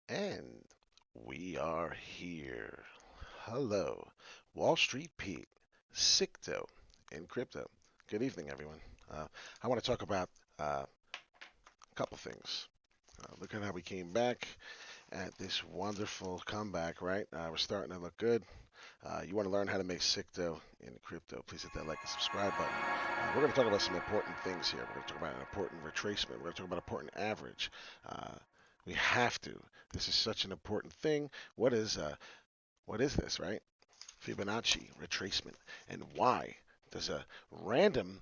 And we are here. Hello, Wall Street Pete, Sicto, and Crypto. Good evening, everyone. I want to talk about a couple things. Look at how we came back at this wonderful comeback, right? We're starting to look good. You want to learn how to make Sicto in crypto, please hit that like and subscribe button. We're going to talk about some important things here. We're going to talk about an important retracement. We're going to talk about important average. Uh, we have to. This is such an important thing. What is this, right? Fibonacci retracement. And why does a random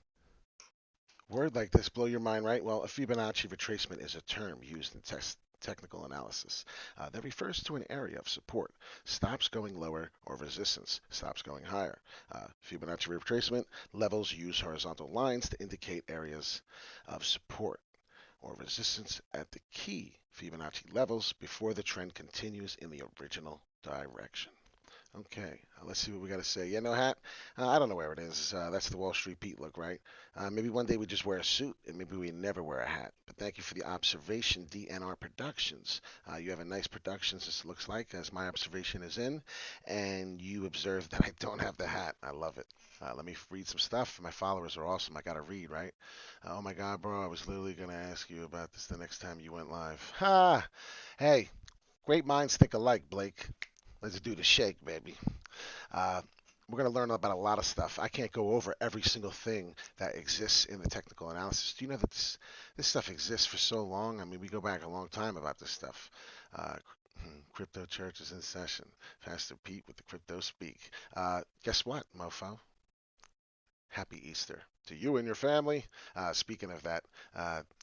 word like this blow your mind, right? Well, a Fibonacci retracement is a term used in technical analysis that refers to an area of support, stops going lower, or resistance, stops going higher. Fibonacci retracement levels use horizontal lines to indicate areas of support or resistance at the key Fibonacci levels before the trend continues in the original direction. Okay, let's see what we got to say. Yeah, no hat. I don't know where it is. That's the Wall Street Pete look, right? Maybe one day we just wear a suit, and maybe we never wear a hat. But thank you for the observation, DNR Productions. You have a nice productions. This looks like, as my observation is in, and you observed that I don't have the hat. I love it. Let me read some stuff. My followers are awesome. I got to read, right? Oh my God, bro! I was literally gonna ask you about this the next time you went live. Ha! Hey, great minds think alike, Blake. Let's do the shake, baby. Uh, we're going to learn about a lot of stuff. I can't go over every single thing that exists in the technical analysis. Do you know that this stuff exists for so long? I mean, we go back a long time about this stuff. Uh, Crypto Church is in session. Pastor Pete with the Crypto Speak. Guess what, mofo? Happy Easter to you and your family. Speaking of that,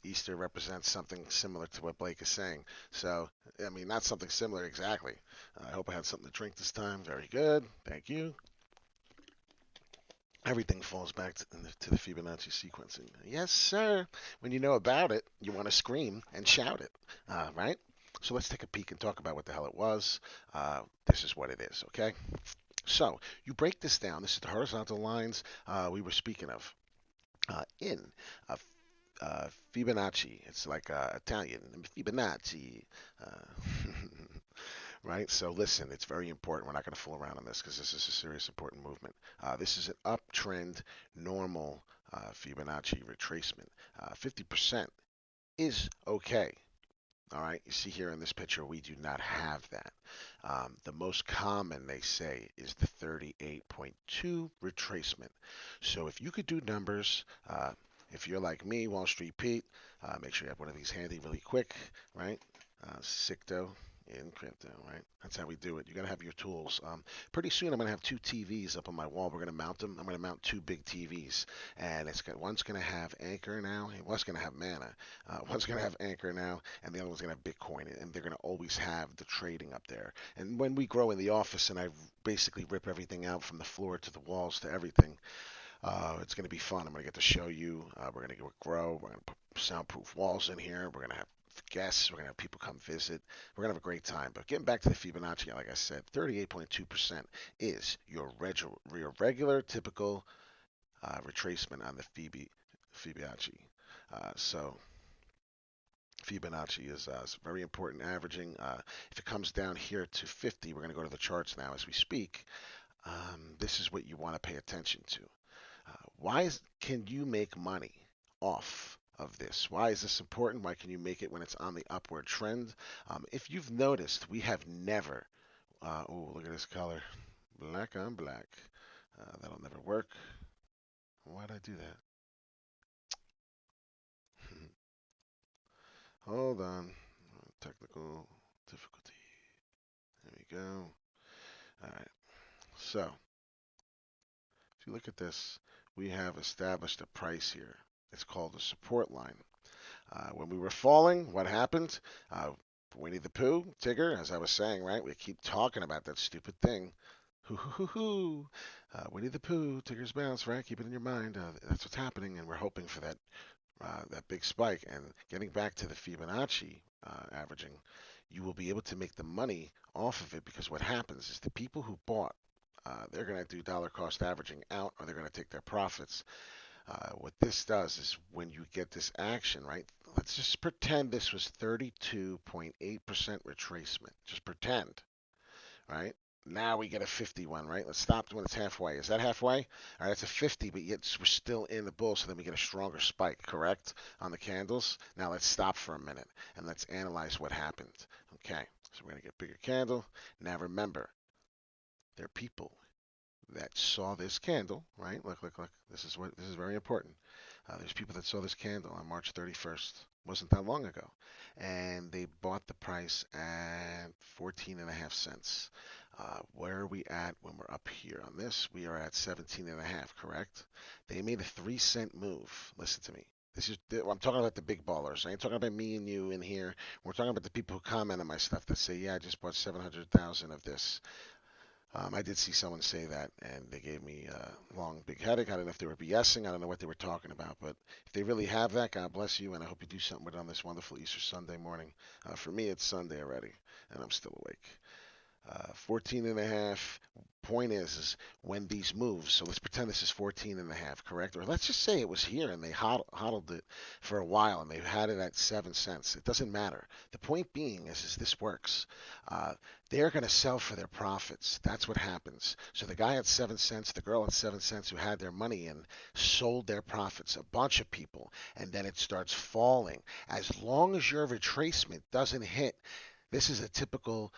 Easter represents something similar to what Blake is saying. So, I mean, not something similar exactly. I hope I had something to drink this time. Very good. Thank you. Everything falls back to the Fibonacci sequencing. Yes, sir. When you know about it, you want to scream and shout it, right? So let's take a peek and talk about what the hell it was. This is what it is, okay? So you break this down. This is the horizontal lines we were speaking of in uh, Fibonacci. It's like Italian Fibonacci, right? So listen, it's very important. We're not going to fool around on this because this is a serious, important movement. This is an uptrend, normal Fibonacci retracement. 50% is okay. All right, you see here in this picture, we do not have that. The most common, they say, is the 38.2 retracement. So if you could do numbers, if you're like me, Wall Street Pete, make sure you have one of these handy really quick, right? Sicto in crypto, right? That's how we do it. You got to have your tools. Pretty soon, I'm going to have two TVs up on my wall. We're going to mount them. I'm going to mount two big TVs, and one's going to have ANKR now. It was going to have Mana. One's going to have ANKR now, and the other one's going to have Bitcoin, and they're going to always have the trading up there. And when we grow in the office, and I basically rip everything out from the floor to the walls to everything, it's going to be fun. I'm going to get to show you. We're going to grow. We're going to put soundproof walls in here. We're going to have guests. We're going to have people come visit. We're going to have a great time. But getting back to the Fibonacci, like I said, 38.2% is your regular, typical retracement on the Fibonacci. So Fibonacci is very important averaging. If it comes down here to 50, we're going to go to the charts now as we speak. This is what you want to pay attention to. Can you make money off of this? Why is this important? Why can you make it when it's on the upward trend? If you've noticed, we have never, oh, look at this color, black on black. That'll never work. Why'd I do that? Hold on. Technical difficulty. There we go. All right. So, if you look at this, we have established a price here. It's called a support line. When we were falling, what happened? Winnie the Pooh, Tigger, as I was saying, right? We keep talking about that stupid thing. Hoo hoo hoo hoo. Winnie the Pooh, Tigger's bounce, right? Keep it in your mind. That's what's happening, and we're hoping for that big spike. And getting back to the Fibonacci averaging, you will be able to make the money off of it because what happens is the people who bought, they're going to do dollar cost averaging out, or they're going to take their profits. What this does is when you get this action, right? let's just pretend this was 32.8% retracement. Just pretend, right? Now we get a 51, right? Let's stop when it's halfway. Is that halfway? All right, it's a 50, but yet we're still in the bull, so then we get a stronger spike, correct, on the candles. Now let's stop for a minute and let's analyze what happened. Okay, so we're going to get bigger candle. Now remember, there are people that saw this candle, right? Look, look, look. This is very important. There's people that saw this candle on March 31st. Wasn't that long ago, and they bought the price at 14 and a half cents. Where are we at when we're up here on this? We are at 17 and a half, correct? They made a 3-cent move. Listen to me. I'm talking about the big ballers. I ain't talking about me and you in here. We're talking about the people who comment on my stuff that say, yeah, I just bought 700,000 of this. I did see someone say that, and they gave me a long, big headache. I don't know if they were BSing. I don't know what they were talking about. But if they really have that, God bless you, and I hope you do something with it on this wonderful Easter Sunday morning. For me, it's Sunday already, and I'm still awake. 14 and a half. Point is when these moves, so let's pretend this is 14 and a half, correct? Or let's just say it was here and they hodled it for a while and they've had it at 7 cents. It doesn't matter. The point being is this works. Uh, they're going to sell for their profits. That's what happens. So the guy at 7 cents, the girl at 7 cents who had their money in, sold their profits, a bunch of people, and then it starts falling. As long as your retracement doesn't hit, this is a typical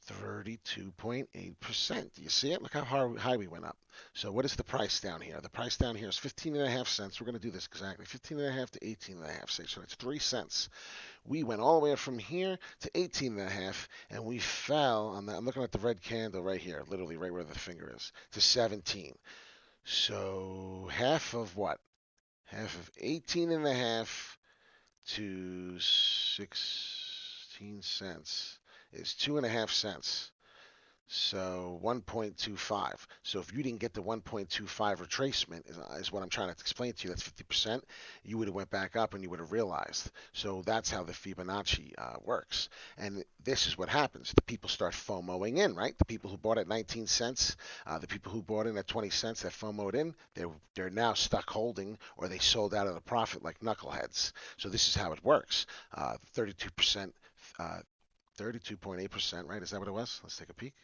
32.8%. Do you see it? Look how high we went up. So what is the price down here? The price down here is 15 and a half cents. We're going to do this exactly. 15 and a half to 18 and a half cents. So it's 3 cents. We went all the way from here to 18 and a half, and we fell on that. I'm looking at the red candle right here, literally right where the finger is, to 17. So half of what? Half of 18 and a half to 16 cents is 2.5 cents. So 1.25. So if you didn't get the 1.25 retracement, is what I'm trying to explain to you. That's 50%. You would have went back up and you would have realized. So that's how the Fibonacci works. And this is what happens. The people start FOMOing in, right? The people who bought at 19 cents, the people who bought in at 20 cents that FOMOed in, they're now stuck holding or they sold out of the profit like knuckleheads. So this is how it works. 32%. 32.8%, right? Is that what it was? Let's take a peek.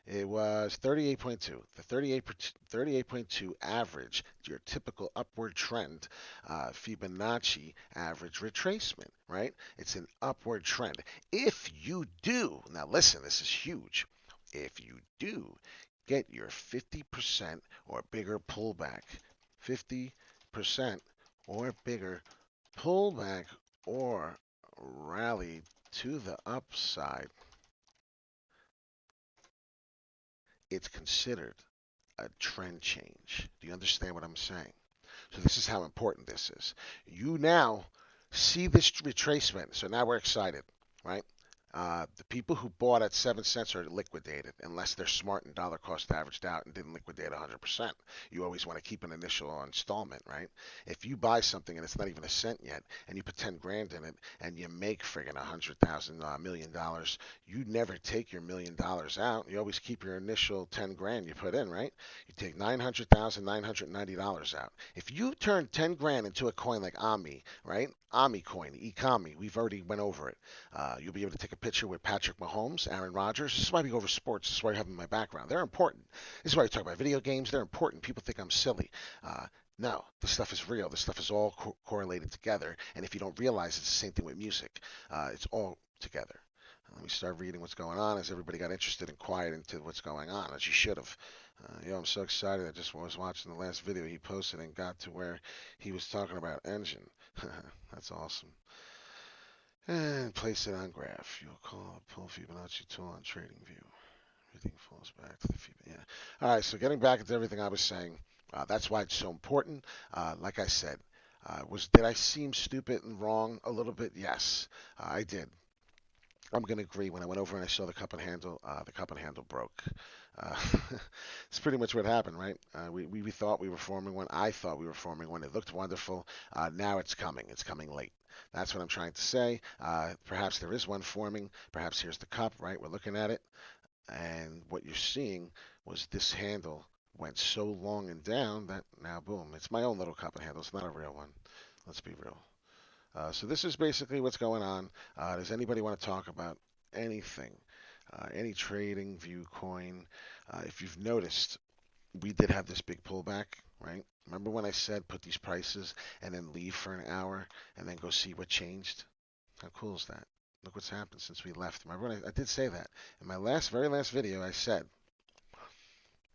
It was 38.2. The 38.2 average, your typical upward trend, Fibonacci average retracement, right? It's an upward trend. If you do, now listen, this is huge. If you do get your 50% or bigger pullback, 50% or bigger pullback or rally to the upside, it's considered a trend change. Do you understand what I'm saying? So this is how important this is. You now see this retracement. So now we're excited, right? The people who bought at 7 cents are liquidated unless they're smart and dollar cost averaged out and didn't liquidate 100%. You always want to keep an initial installment, right? If you buy something and it's not even a cent yet and you put 10 grand in it and you make friggin' 100,000, $1 million, you never take your $1 million out. You always keep your initial 10 grand you put in, right? You take $900,990 out. If you turn 10 grand into a coin like AMI, right? AMI coin, economy, we've already went over it. You'll be able to take a picture with Patrick Mahomes, Aaron Rodgers. This is why we go over sports. This is why I have them in my background. They're important. This is why we talk about video games. They're important. People think I'm silly. No, this stuff is real. This stuff is all correlated together. And if you don't realize, it's the same thing with music. It's all together. Let me start reading what's going on as everybody got interested and quiet into what's going on, as you should have. I'm so excited. I just was watching the last video he posted and got to where he was talking about engine. That's awesome. And place it on graph. You'll call a pull Fibonacci tool on trading view. Everything falls back to the Fibonacci. Yeah. All right, so getting back into everything I was saying, that's why it's so important. Like I said, did I seem stupid and wrong a little bit? Yes, I did. I'm going to agree. When I went over and I saw the cup and handle broke. Uh, it's pretty much what happened, right? We thought we were forming one. I thought we were forming one. It looked wonderful. Now it's coming. It's coming late. That's what I'm trying to say. Perhaps there is one forming. Perhaps here's the cup, right? We're looking at it. And what you're seeing was this handle went so long and down that now, boom, it's my own little cup and handle. It's not a real one. Let's be real. So this is basically what's going on. Does anybody want to talk about anything? Any trading, view coin? If you've noticed, we did have this big pullback, right? Remember when I said put these prices and then leave for an hour and then go see what changed? How cool is that? Look what's happened since we left. Remember when I did say that? In my very last video, I said,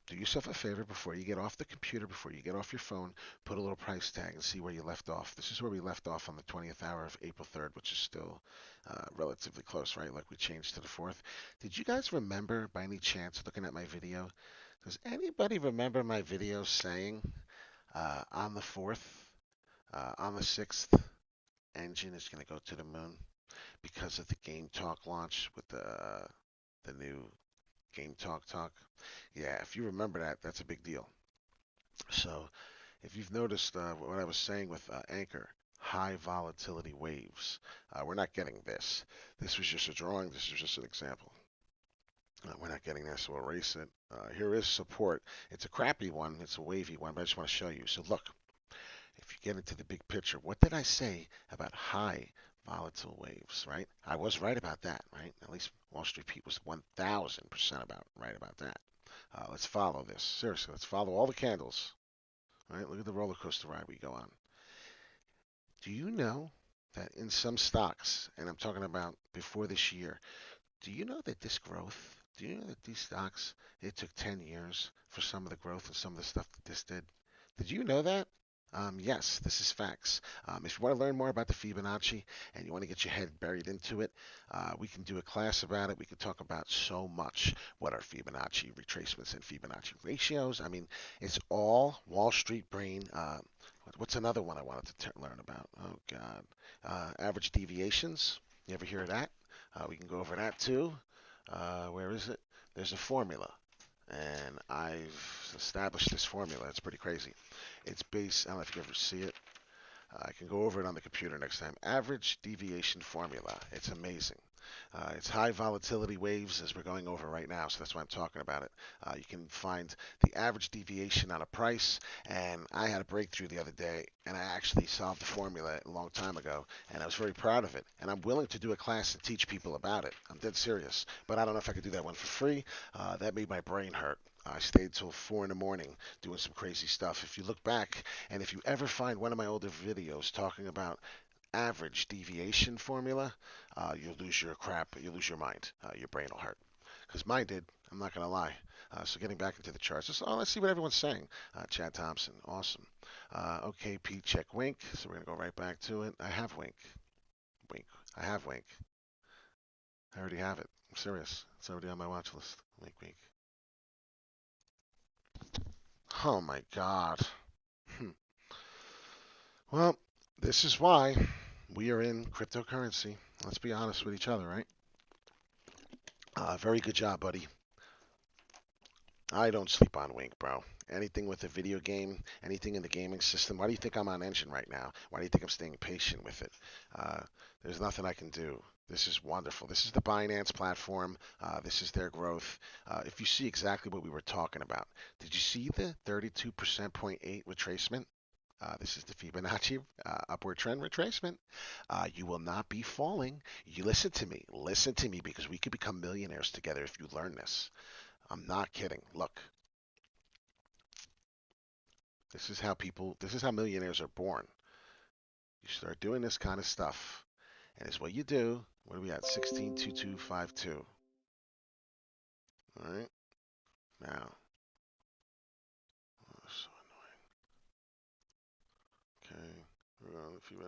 do yourself a favor before you get off the computer, before you get off your phone, put a little price tag and see where you left off. This is where we left off on the 20th hour of April 3rd, which is still relatively close, right? Like we changed to the 4th. Did you guys remember by any chance looking at my video? Does anybody remember my video saying on the 4th, on the 6th, engine is going to go to the moon because of the Game Talk launch with the new Game Talk? Yeah, if you remember that, that's a big deal. So if you've noticed what I was saying with ANKR, high volatility waves, we're not getting this. This was just a drawing. This is just an example. We're not getting this, so we'll erase it. Here is support. It's a crappy one. It's a wavy one, but I just want to show you. So look, if you get into the big picture, what did I say about high volatile waves, right? I was right about that, right? At least Wall Street Pete was 1,000% right about that. Let's follow this. Seriously, let's follow all the candles. All right, look at the roller coaster ride we go on. Do you know that in some stocks, and I'm talking about before this year, do you know that this growth, do you know that these stocks, it took 10 years for some of the growth and some of the stuff that this did? Did you know that? Yes, this is facts. If you want to learn more about the Fibonacci and you want to get your head buried into it, we can do a class about it. We can talk about so much. What are Fibonacci retracements and Fibonacci ratios? I mean, it's all Wall Street brain. What's another one I wanted to learn about? Oh, God. Average deviations. You ever hear of that? We can go over that too. Where is it? There's a formula. And I've established this formula. It's pretty crazy. It's based, I don't know if you ever see it. I can go over it on the computer next time. Average deviation formula. It's amazing. It's high volatility waves as we're going over right now, so that's why I'm talking about it. You can find the average deviation on a price, and I had a breakthrough the other day, and I actually solved the formula a long time ago, and I was very proud of it. And I'm willing to do a class and teach people about it. I'm dead serious, but I don't know if I could do that one for free. That made my brain hurt. I stayed till 4 in the morning doing some crazy stuff. If you look back, and if you ever find one of my older videos talking about average deviation formula, you'll lose your crap, you'll lose your mind. Your brain will hurt. Because mine did, I'm not going to lie. So getting back into the charts, let's see what everyone's saying. Chad Thompson, awesome. Okay, Pete, check Wink. So we're going to go right back to it. I have Wink. Wink. I have Wink. I already have it. I'm serious. It's already on my watch list. Wink, wink. Oh my God. Well, this is why we are in cryptocurrency. Let's be honest with each other, right? Very good job, buddy. I don't sleep on Wink, bro. Anything with a video game, anything in the gaming system. Why do you think I'm on Engine right now? Why do you think I'm staying patient with it? There's nothing I can do. This is wonderful. This is the Binance platform. This is their growth. If you see exactly what we were talking about, did you see the 32% point 8 retracement? This is the Fibonacci upward trend retracement. You will not be falling. You listen to me. Listen to me because we could become millionaires together if you learn this. I'm not kidding. Look, this is how millionaires are born. You start doing this kind of stuff. And it's what you do. What are we at? 162252. All right. Now. Oh, so annoying. Okay.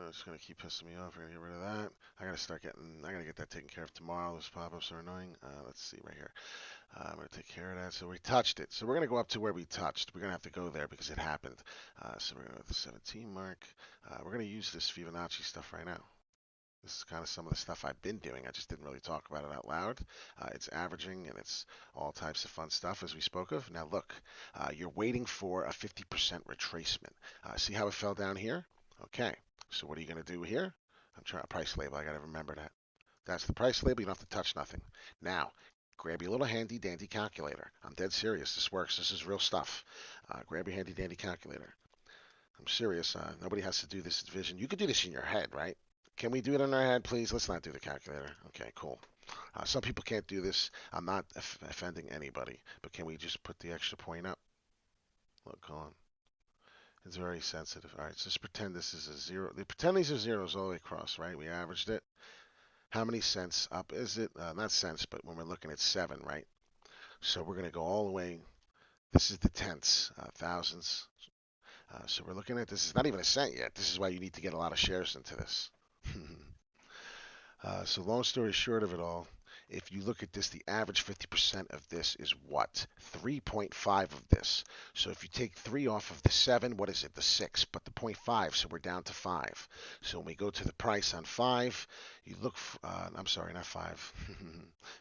It's going to keep pissing me off. We're going to get rid of that. I got to get that taken care of tomorrow. Those pop-ups are annoying. Let's see right here. I'm going to take care of that. So we touched it. So we're going to go up to where we touched. We're going to have to go there because it happened. So we're going to go to the 17 mark. We're going to use this Fibonacci stuff right now. This is kind of some of the stuff I've been doing. I just didn't really talk about it out loud. It's averaging and it's all types of fun stuff as we spoke of. Now look, you're waiting for a 50% retracement. See how it fell down here? Okay. So what are you going to do here? I'm trying a price label. I got to remember that. That's the price label. You don't have to touch nothing. Now, grab your little handy dandy calculator. I'm dead serious. This works. This is real stuff. Grab your handy dandy calculator. I'm serious. Nobody has to do this division. You could do this in your head, right? Can we do it in our head, please? Let's not do the calculator. Okay, cool. Some people can't do this. I'm not offending anybody, but can we just put the extra point up? Look, hold on. It's very sensitive. All right, so just pretend this is a zero. Pretend these are zeros all the way across, right? We averaged it. How many cents up is it? Not cents, but when we're looking at 7, right? So we're going to go all the way. This is the tenths, thousands. So we're looking at this. It's not even a cent yet. This is why you need to get a lot of shares into this. So long story short of it all, if you look at this, the average 50% of this is what? 3.5 of this. So if you take 3 off of the 7, what is it? The 6, but the 0.5, so we're down to 5. So when we go to the price on 5, you look, I'm sorry, not 5,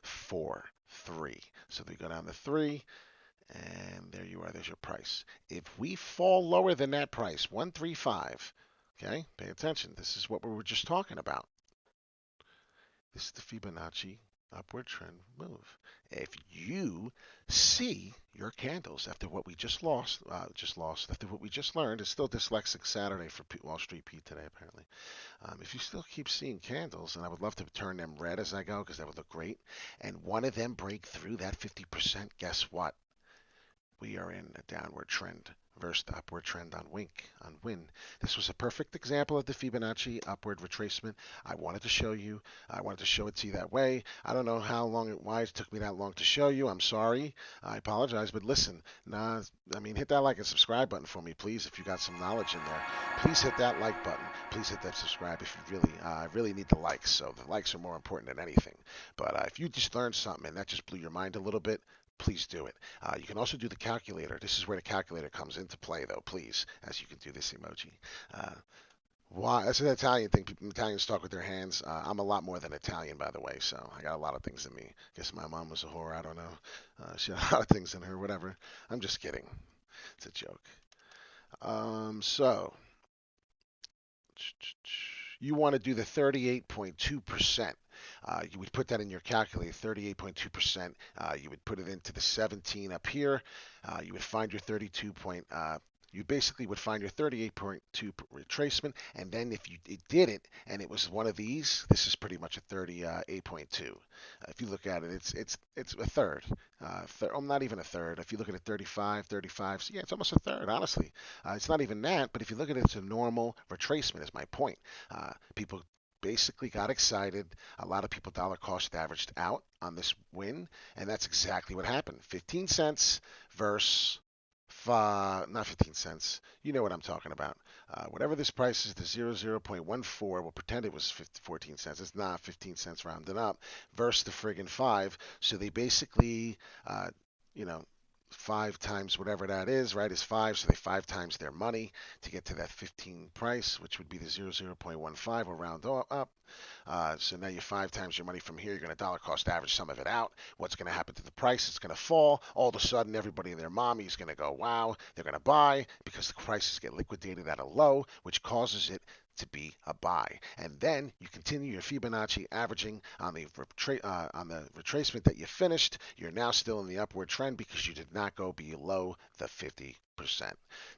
4, 3. So we go down to 3, and there you are, there's your price. If we fall lower than that price, 135, okay, pay attention. This is what we were just talking about. This is the Fibonacci upward trend move. If you see your candles after what we just lost, after what we just learned, it's still dyslexic Saturday for Wall Street Pete today, apparently. If you still keep seeing candles, and I would love to turn them red as I go because that would look great, and one of them break through that 50%, guess what? We are in a downward trend versus the upward trend on WIN. This was a perfect example of the Fibonacci upward retracement. I wanted to show you. I wanted to show it to you that way. I don't know why it took me that long to show you. I'm sorry. I apologize. But listen, hit that like and subscribe button for me, please. If you got some knowledge in there, please hit that like button. Please hit that subscribe if you really need the likes. So the likes are more important than anything. But if you just learned something and that just blew your mind a little bit, please do it. You can also do the calculator. This is where the calculator comes into play, though, please, as you can do this emoji. Why? That's an Italian thing. Italians talk with their hands. I'm a lot more than Italian, by the way, so I got a lot of things in me. Guess my mom was a whore. I don't know. She had a lot of things in her, whatever. I'm just kidding. It's a joke. So you want to do the 38.2%. You would put that in your calculator, 38.2%. You would put it into the 17 up here. You would find your 32 point. You basically would find your 38.2 retracement, and then if you did it and it was one of these, this is pretty much a 38.2. If you look at it, it's a third. Not even a third. If you look at it 35, so yeah, it's almost a third, honestly. It's not even that, but if you look at it, it's a normal retracement, is my point. People basically got excited. A lot of people dollar cost averaged out on this win, and that's exactly what happened. 15 cents versus not 15 cents. You know what I'm talking about. Whatever this price is, the 00.14, we'll pretend it was 14 cents. It's not 15 cents rounded up versus the friggin' 5. So they basically, 5 times whatever that is, right, is 5. So they 5 times their money to get to that 15 price, which would be the 00.15. We'll round up. So now you 5 times your money from here. You're going to dollar cost average some of it out. What's going to happen to the price? It's going to fall. All of a sudden, everybody and their mommy is going to go, wow. They're going to buy because the prices get liquidated at a low, which causes it to be a buy. And then you continue your Fibonacci averaging on the retracement that you finished. You're now still in the upward trend because you did not go below the 50%.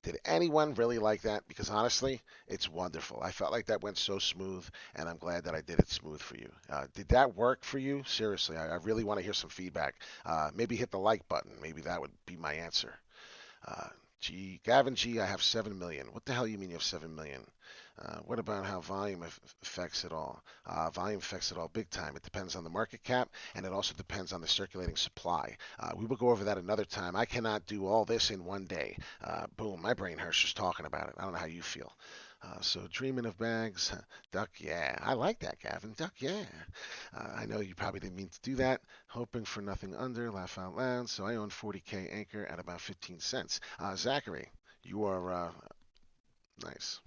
Did anyone really like that? Because honestly, it's wonderful. I felt like that went so smooth, and I'm glad that I did it smooth for you. Did that work for you? Seriously, I really want to hear some feedback. Maybe hit the like button. Maybe that would be my answer. Gavin G, I have 7 million. What the hell you mean you have 7 million? What about how volume affects it all? Volume affects it all big time. It depends on the market cap, and it also depends on the circulating supply. We will go over that another time. I cannot do all this in one day. Boom, my brain hurts just talking about it. I don't know how you feel. So dreaming of bags, duck, yeah. I like that, Gavin. Duck, yeah. I know you probably didn't mean to do that. Hoping for nothing under, laugh out loud. So I own 40K ANKR at about 15 cents. Zachary, you are nice.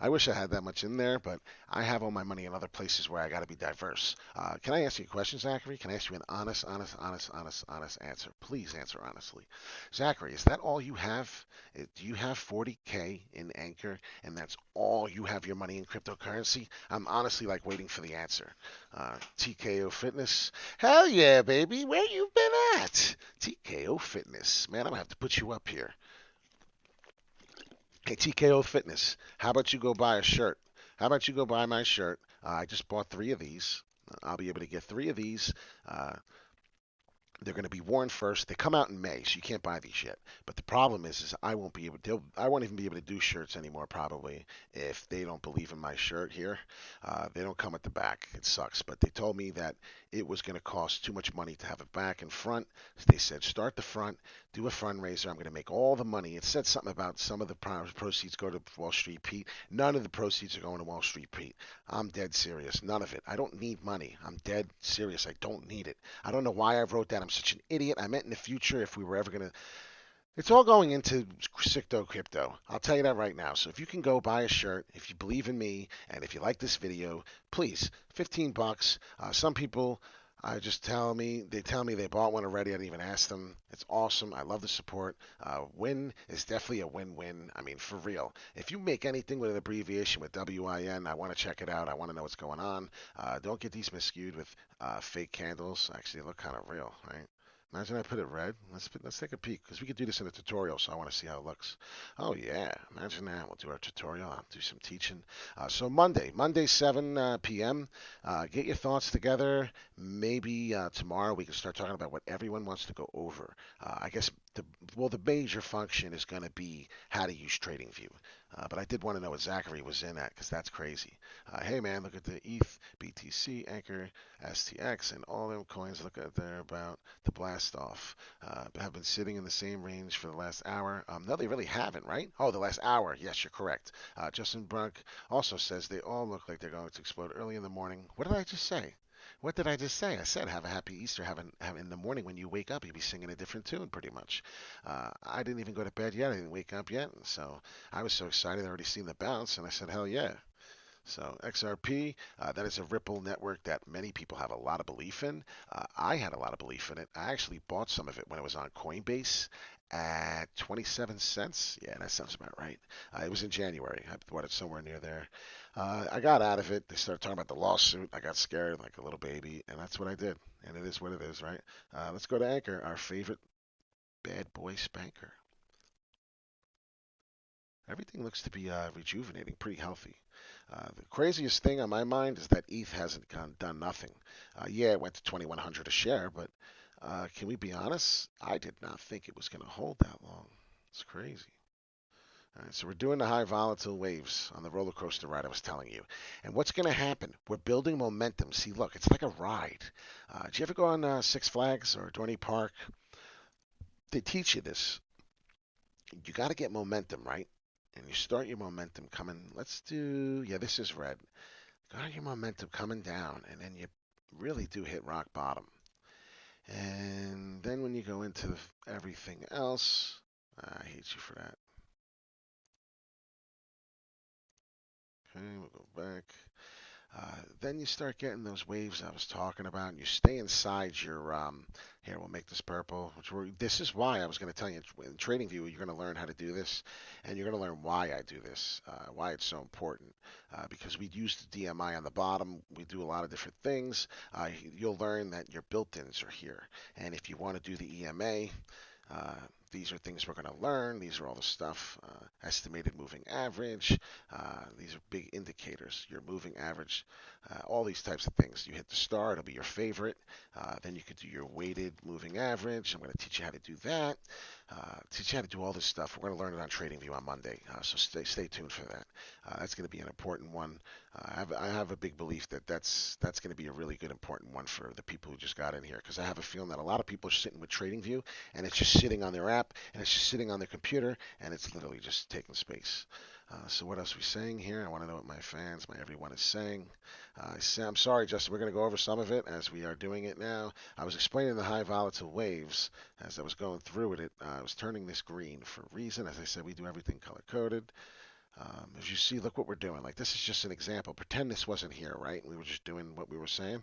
I wish I had that much in there, but I have all my money in other places where I got to be diverse. Can I ask you a question, Zachary? Can I ask you an honest answer? Please answer honestly. Zachary, is that all you have? Do you have 40K in ANKR, and that's all you have your money in cryptocurrency? I'm honestly like waiting for the answer. TKO Fitness. Hell yeah, baby. Where you been at? TKO Fitness. Man, I'm going to have to put you up here. Hey, TKO Fitness, how about you go buy a shirt? How about you go buy my shirt? I just bought three of these. I'll be able to get three of these. Uh, they're going to be worn first. They come out in May, so you can't buy these yet. But the problem is I won't be able to. I won't even be able to do shirts anymore probably if they don't believe in my shirt here. They don't come at the back. It sucks. But they told me that it was going to cost too much money to have it back and front. So they said start the front, do a fundraiser. I'm going to make all the money. It said something about some of the proceeds go to Wall Street Pete. None of the proceeds are going to Wall Street Pete. I'm dead serious. None of it. I don't need money. I'm dead serious. I don't need it. I don't know why I wrote that. I'm such an idiot. I meant in the future if we were ever going to. It's all going into Sicto Crypto. I'll tell you that right now. So if you can go buy a shirt, if you believe in me, and if you like this video, please, 15 bucks. Some people just tell me they bought one already. I didn't even ask them. It's awesome. I love the support. Win is definitely a win-win. I mean, for real. If you make anything with an abbreviation with WIN, I want to check it out. I want to know what's going on. Don't get these miscued with fake candles. Actually, they look kind of real, right? Imagine I put it red. Let's take a peek because we could do this in a tutorial, so I want to see how it looks. Oh yeah, imagine that. We'll do our tutorial. I'll do some teaching. So Monday 7 p.m. Get your thoughts together. Maybe tomorrow we can start talking about what everyone wants to go over. I guess the major function is going to be how to use TradingView. But I did want to know what Zachary was in at because that's crazy. Hey man, look at the ETH, BTC, ANKR, STX, and all them coins. Look at they're about to blast off. Have been sitting in the same range for the last hour. No, they really haven't, right? Oh, the last hour. Yes, you're correct. Justin Brunk also says they all look like they're going to explode early in the morning. What did I just say? What did I just say? I said have a happy Easter. Have in the morning when you wake up, you'll be singing a different tune, pretty much. I didn't even go to bed yet. I didn't wake up yet, so I was so excited. I already seen the bounce, and I said, hell yeah. So XRP, that is a Ripple network that many people have a lot of belief in. I had a lot of belief in it. I actually bought some of it when it was on Coinbase at 27 cents. Yeah, that sounds about right. It was in January. I bought it somewhere near there. I got out of it. They started talking about the lawsuit. I got scared like a little baby, and that's what I did. And it is what it is, right? Let's go to ANKR, our favorite bad boy spanker. Everything looks to be rejuvenating, pretty healthy. The craziest thing on my mind is that ETH hasn't done nothing. Yeah, it went to 2,100 a share, but can we be honest? I did not think it was going to hold that long. It's crazy. All right, so we're doing the high volatile waves on the roller coaster ride I was telling you. And what's going to happen? We're building momentum. See, look, it's like a ride. Did you ever go on Six Flags or Dorney Park? They teach you this. You got to get momentum, right? And you start your momentum coming. Let's do, yeah, this is red. Got your momentum coming down, and then you really do hit rock bottom. And then when you go into everything else, I hate you for that. Okay, we'll go back. Then you start getting those waves I was talking about, and you stay inside your. Here, we'll make this purple. This is why I was going to tell you in TradingView, you're going to learn how to do this, and you're going to learn why I do this, why it's so important. Because we use the DMI on the bottom, we do a lot of different things. You'll learn that your built-ins are here, and if you want to do the EMA. Uh, these are things we're going to learn. These are all the stuff. Estimated moving average. These are big indicators. Your moving average. All these types of things. You hit the star. It'll be your favorite. Then you could do your weighted moving average. I'm going to teach you how to do that. Teach you how to do all this stuff. We're going to learn it on TradingView on Monday. So stay tuned for that. That's going to be an important one. I have a big belief that that's going to be a really good important one for the people who just got in here because I have a feeling that a lot of people are sitting with TradingView and it's just sitting on their app and it's just sitting on their computer and it's literally just taking space. So what else are we saying here? I want to know what my fans, my everyone is saying. I'm sorry, Justin. We're going to go over some of it as we are doing it now. I was explaining the high volatile waves as I was going through it. I was turning this green for a reason. As I said, we do everything color coded. As you see, look what we're doing. Like this is just an example. Pretend this wasn't here, right? We were just doing what we were saying.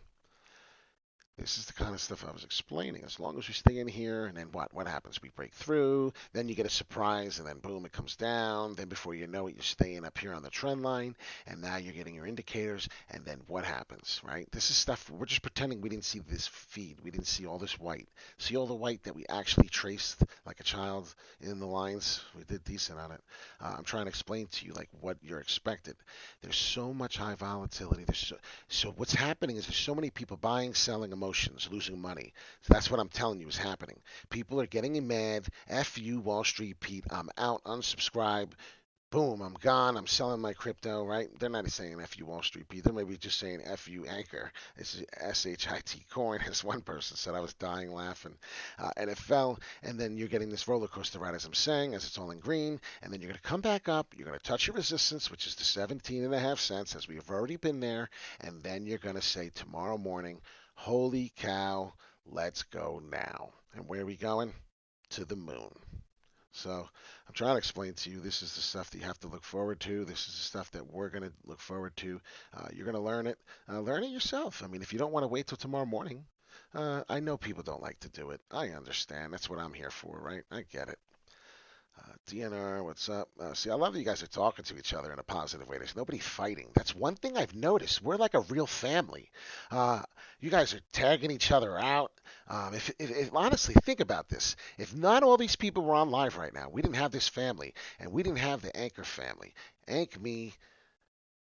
This is the kind of stuff I was explaining. As long as we stay in here, and then what happens? We break through, then you get a surprise, and then boom, it comes down. Then before you know it, you're staying up here on the trend line, and now you're getting your indicators, and then what happens, right? This is stuff, we're just pretending we didn't see this feed. We didn't see all this white. See all the white that we actually traced like a child in the lines? We did decent on it. I'm trying to explain to you like what you're expected. There's so much high volatility. So what's happening is there's so many people buying, selling emotions, losing money. So that's what I'm telling you is happening. People are getting mad. F you, Wall Street Pete. I'm out. Unsubscribe. Boom, I'm gone. I'm selling my crypto, right? They're not saying F you Wall Street Pete. They're maybe just saying F you ANKR. This is SHIT coin, as one person said. I was dying laughing. And it fell, and then you're getting this roller coaster ride, as I'm saying, as it's all in green. And then you're going to come back up. You're going to touch your resistance, which is the 17.5 cents, as we have already been there. And then you're going to say tomorrow morning, holy cow, let's go now. And where are we going? To the moon. So I'm trying to explain to you this is the stuff that you have to look forward to. This is the stuff that we're going to look forward to. You're going to learn it. Learn it yourself. I mean, if you don't want to wait till tomorrow morning, I know people don't like to do it. I understand. That's what I'm here for, right? I get it. DNR, what's up? See, I love that you guys are talking to each other in a positive way. There's nobody fighting. That's one thing I've noticed. We're like a real family. You guys are tagging each other out. If honestly, think about this. If not all these people were on live right now, we didn't have this family, and we didn't have the Anchor family. Anchor me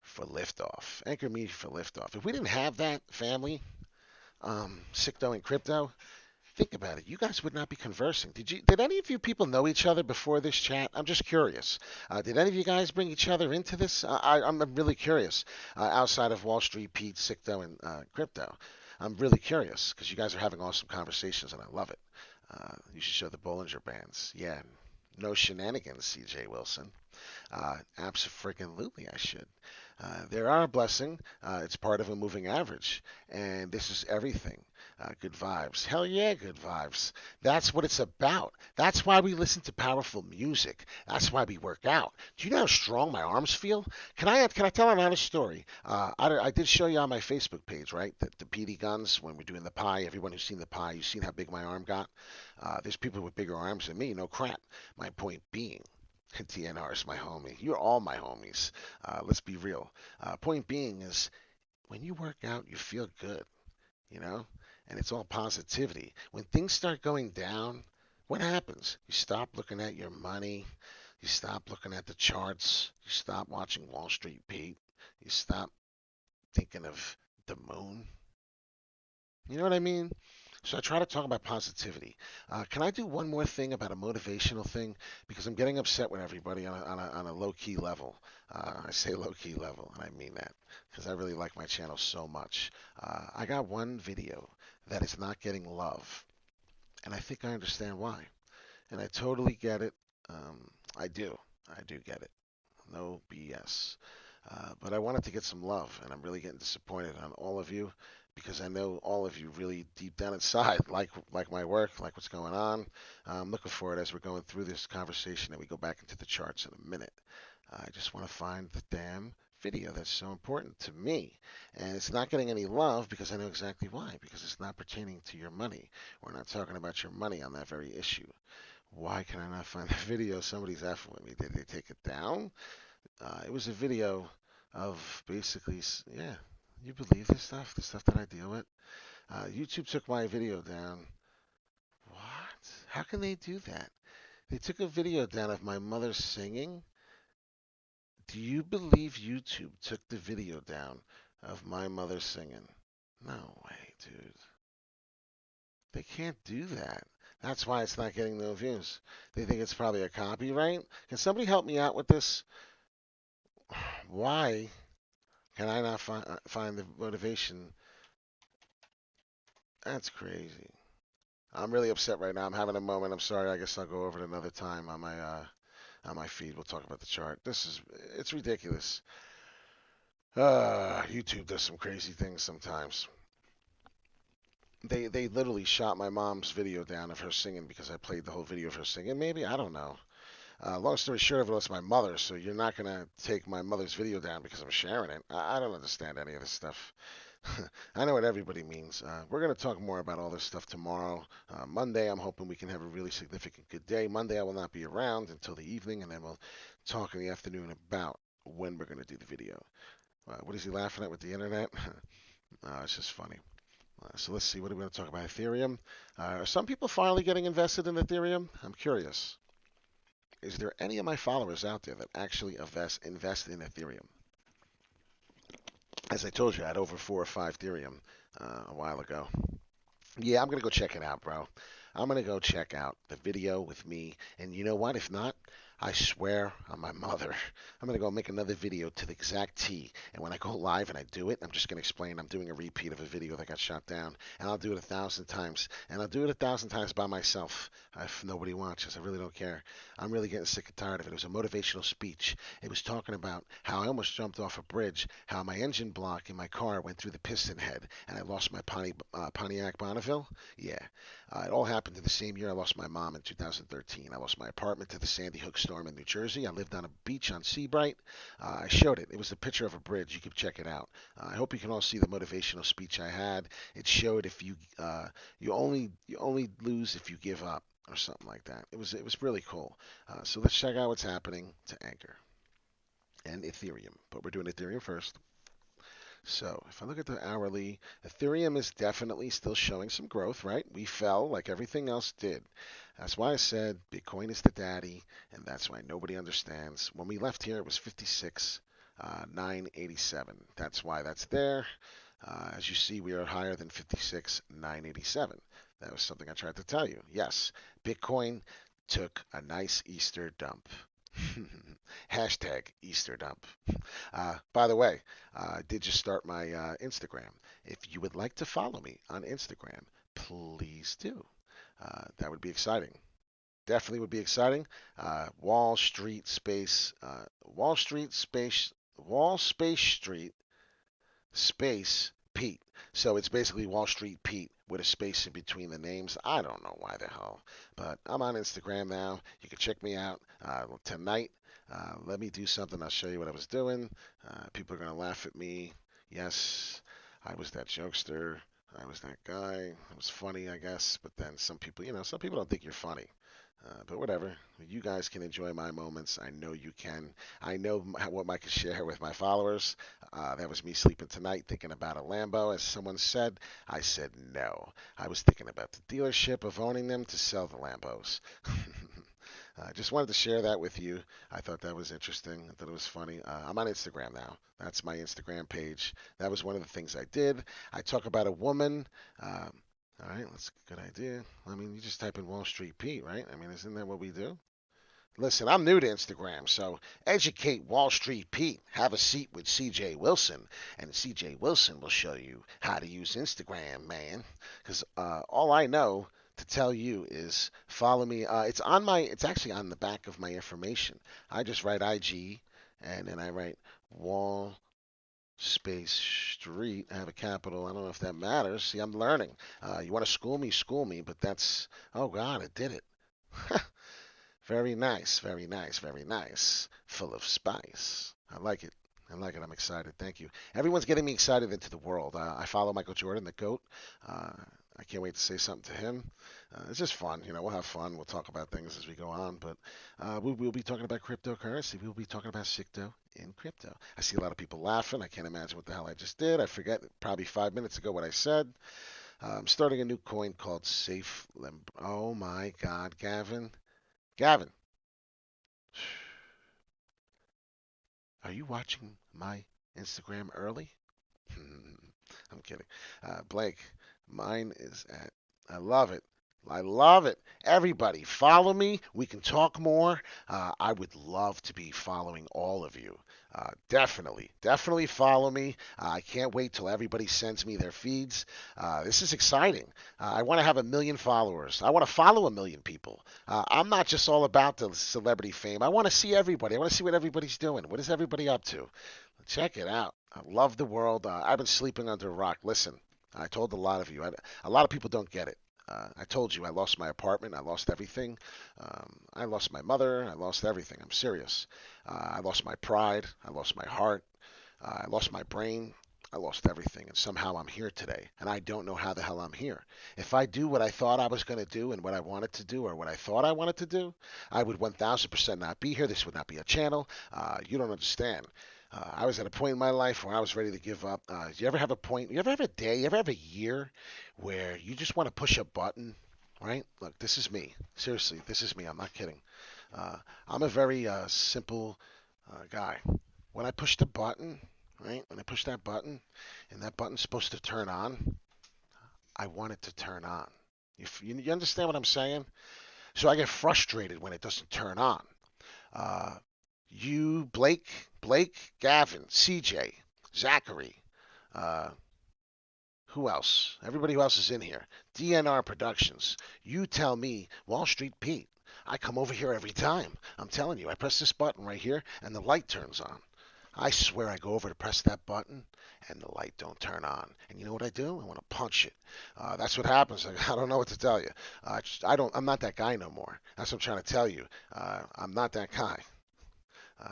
for liftoff. Anchor me for liftoff. If we didn't have that family, Sicto and Crypto, think about it. You guys would not be conversing. Did any of you people know each other before this chat? I'm just curious. Did any of you guys bring each other into this? I'm really curious. Outside of Wall Street, Pete, Sicto, and Crypto, I'm really curious because you guys are having awesome conversations and I love it. You should show the Bollinger Bands. Yeah, no shenanigans, C.J. Wilson. Absolutely, I should. There are a blessing. It's part of a moving average, and this is everything. Good vibes. Hell yeah, good vibes. That's what it's about. That's why we listen to powerful music. That's why we work out. Do you know how strong my arms feel? Can I tell an honest story? I did show you on my Facebook page, right? The PD guns when we're doing the pie. Everyone who's seen the pie, you've seen how big my arm got. There's people with bigger arms than me. No crap. My point being. TNR is my homie. You're all my homies. Let's be real. Point being is when you work out, you feel good, you know? And it's all positivity. When things start going down, what happens? You stop looking at your money. You stop looking at the charts. You stop watching Wall Street Pete. You stop thinking of the moon. You know what I mean? So I try to talk about positivity. Can I do one more thing about a motivational thing? Because I'm getting upset with everybody on a low-key level. I say low-key level, and I mean that because I really like my channel so much. I got one video that is not getting love, and I think I understand why. And I totally get it. I do. I do get it. No BS. But I wanted to get some love, and I'm really getting disappointed on all of you because I know all of you really deep down inside like my work, like what's going on. I'm looking for it as we're going through this conversation and we go back into the charts in a minute. I just want to find the damn video that's so important to me. And it's not getting any love because I know exactly why, because it's not pertaining to your money. We're not talking about your money on that very issue. Why can I not find the video? Somebody's effing with me. Did they take it down? It was a video of basically, yeah, you believe this stuff, the stuff that I deal with? YouTube took my video down. What? How can they do that? They took a video down of my mother singing. Do you believe YouTube took the video down of my mother singing? No way, dude. They can't do that. That's why it's not getting no views. They think it's probably a copyright. Can somebody help me out with this? Why can I not find the motivation? That's crazy. I'm really upset right now. I'm having a moment. I'm sorry. I guess I'll go over it another time on my feed. We'll talk about the chart. It's ridiculous. YouTube does some crazy things sometimes. They literally shot my mom's video down of her singing because I played the whole video of her singing. Maybe I don't know. Long story short of it, it's my mother, so you're not gonna take my mother's video down because I'm sharing it. I don't understand any of this stuff. I know what everybody means. We're going to talk more about all this stuff tomorrow. Monday, I'm hoping we can have a really significant good day. Monday, I will not be around until the evening, and then we'll talk in the afternoon about when we're going to do the video. What is he laughing at with the internet? It's just funny. So let's see. What are we going to talk about? Ethereum. Are some people finally getting invested in Ethereum? I'm curious. Is there any of my followers out there that actually invest in Ethereum? As I told you, I had over 4 or 5 Ethereum a while ago. Yeah, I'm gonna go check it out, bro. I'm gonna go check out the video with me. And you know what? If not, I swear on my mother, I'm gonna go make another video to the exact T. And when I go live and I do it, I'm just gonna explain I'm doing a repeat of a video that got shot down. And I'll do it 1,000 times. And I'll do it 1,000 times by myself if nobody watches. I really don't care. I'm really getting sick and tired of it. It was a motivational speech. It was talking about how I almost jumped off a bridge, how my engine block in my car went through the piston head, and I lost my Pontiac Bonneville. Yeah, it all happened in the same year I lost my mom in 2013. I lost my apartment to the Sandy Hook storm in New Jersey. I lived on a beach on Seabright. I showed it. It was a picture of a bridge. You can check it out. I hope you can all see the motivational speech I had. It showed if you only lose if you give up or something like that. It was really cool. So let's check out what's happening to Anchor and Ethereum. But we're doing Ethereum first. So if I look at the hourly, Ethereum is definitely still showing some growth, right? We fell like everything else did. That's why I said Bitcoin is the daddy, and that's why nobody understands. When we left here, it was 56, 987. That's why that's there. As you see, we are higher than 56, 987. That was something I tried to tell you. Yes, Bitcoin took a nice Easter dump. Hashtag Easter dump. By the way, I did just start my Instagram. If you would like to follow me on Instagram, please do. That would be exciting. Definitely would be exciting. Wall Street Space, Wall Space Street Space Pete. So it's basically Wall Street Pete with a space in between the names. I don't know why the hell, but I'm on Instagram now. You can check me out tonight. Let me do something. I'll show you what I was doing. People are going to laugh at me. Yes, I was that jokester. I was that guy. It was funny, I guess. But then some people, some people don't think you're funny. But whatever. You guys can enjoy my moments. I know you can. I know what I can share with my followers. That was me sleeping tonight thinking about a Lambo. As someone said, I said no. I was thinking about the dealership of owning them to sell the Lambos. I just wanted to share that with you. I thought that was interesting. I thought it was funny. I'm on Instagram now. That's my Instagram page. That was one of the things I did. I talk about a woman. All right, that's a good idea. I mean, you just type in Wall Street Pete, right? I mean, isn't that what we do? Listen, I'm new to Instagram, so educate Wall Street Pete. Have a seat with CJ Wilson, and CJ Wilson will show you how to use Instagram, man. Because all I know to tell you is follow me. It's actually on the back of my information. I just write IG, and then I write Wall Space Street. I have a capital. I don't know if that matters. See, I'm learning. You want to school me, but that's, oh God, I did it. Very nice, very nice, very nice. Full of spice. I like it. I like it. I'm excited. Thank you. Everyone's getting me excited into the world. I follow Michael Jordan, the GOAT. I can't wait to say something to him. It's just fun. We'll have fun. We'll talk about things as we go on. But we'll be talking about cryptocurrency. We'll be talking about Sicto in crypto. I see a lot of people laughing. I can't imagine what the hell I just did. I forget probably 5 minutes ago what I said. I'm starting a new coin called Safe Limb. Oh my God, Gavin. Gavin, are you watching my Instagram early? I'm kidding. Blake, mine is at, I love it. I love it. Everybody, follow me. We can talk more. I would love to be following all of you. Definitely follow me. I can't wait till everybody sends me their feeds. This is exciting. I want to have 1 million followers. I want to follow 1 million people. I'm not just all about the celebrity fame. I want to see everybody. I want to see what everybody's doing. What is everybody up to? Check it out. I love the world. I've been sleeping under a rock. Listen, I told a lot of you. A lot of people don't get it. I told you I lost my apartment. I lost everything. I lost my mother. I lost everything. I'm serious. I lost my pride. I lost my heart. I lost my brain. I lost everything, and somehow I'm here today, and I don't know how the hell I'm here. If I do what I thought I was going to do and what I wanted to do or what I thought I wanted to do, I would 1000% not be here. This would not be a channel. You don't understand. I was at a point in my life where I was ready to give up. You ever have a point? You ever have a day? You ever have a year where you just want to push a button? Right? Look, this is me. Seriously, this is me. I'm not kidding. I'm a very simple guy. When I push the button, right? When I push that button, and that button's supposed to turn on, I want it to turn on. You understand what I'm saying? So I get frustrated when it doesn't turn on. Uh, Blake, Gavin, CJ, Zachary, uh, who else? Everybody who else is in here. DNR Productions. You tell me, Wall Street Pete. I come over here every time. I'm telling you, I press this button right here, and the light turns on. I swear I go over to press that button and the light don't turn on. And you know what I do? I want to punch it. That's what happens. I don't know what to tell you. I'm not that guy no more. That's what I'm trying to tell you. I'm not that guy.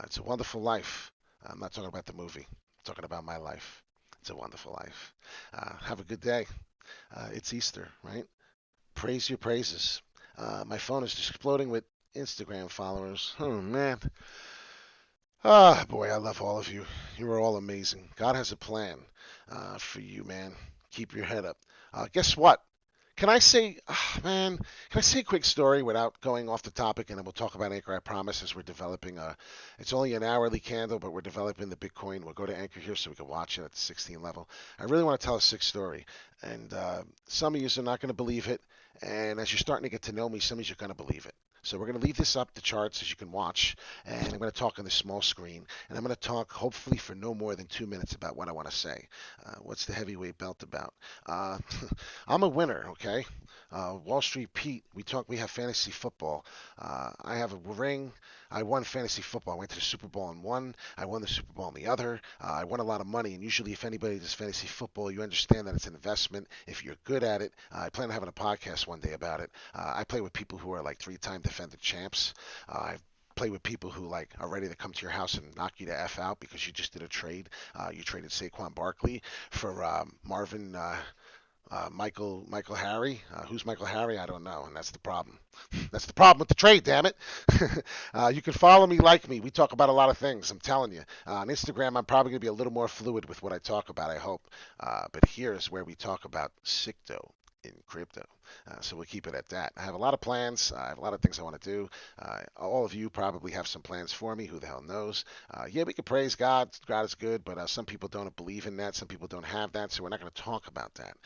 It's a wonderful life. I'm not talking about the movie. I'm talking about my life. It's a wonderful life. Have a good day. It's Easter, right? Praise your praises. My phone is just exploding with Instagram followers. Oh, man. Ah, boy, I love all of you. You are all amazing. God has a plan for you, man. Keep your head up. Guess what? Can I say, man, can I say a quick story without going off the topic, and then we'll talk about Anchor, I promise, as we're developing it's only an hourly candle, but we're developing the Bitcoin. We'll go to Anchor here so we can watch it at the 16 level. I really want to tell a sick story, and some of you are not going to believe it, and as you're starting to get to know me, some of you are going to believe it. So we're going to leave this up, the charts, as you can watch, and I'm going to talk on the small screen, and I'm going to talk hopefully for no more than 2 minutes about what I want to say. What's the heavyweight belt about? I'm a winner, okay? Wall Street Pete, we have fantasy football. I have a ring. I won fantasy football. I went to the Super Bowl and won. I won the Super Bowl and the other. I won a lot of money, and usually if anybody does fantasy football, you understand that it's an investment. If you're good at it, I plan on having a podcast one day about it. I play with people who are like three-time defending champs. I've play with people who like are ready to come to your house and knock you the f out because you just did a trade. You traded Saquon Barkley for Marvin Michael Harry. Who's Michael Harry? I don't know, and that's the problem. That's the problem with the trade, damn it. You can follow me, like me. We talk about a lot of things, I'm telling you. On Instagram, I'm probably going to be a little more fluid with what I talk about, I hope. But here is where we talk about Sicto in crypto. So we'll keep it at that. I have a lot of plans. I have a lot of things I want to do. All of you probably have some plans for me. Who the hell knows? Yeah, we can praise God. God is good, but some people don't believe in that. Some people don't have that, so we're not going to talk about that.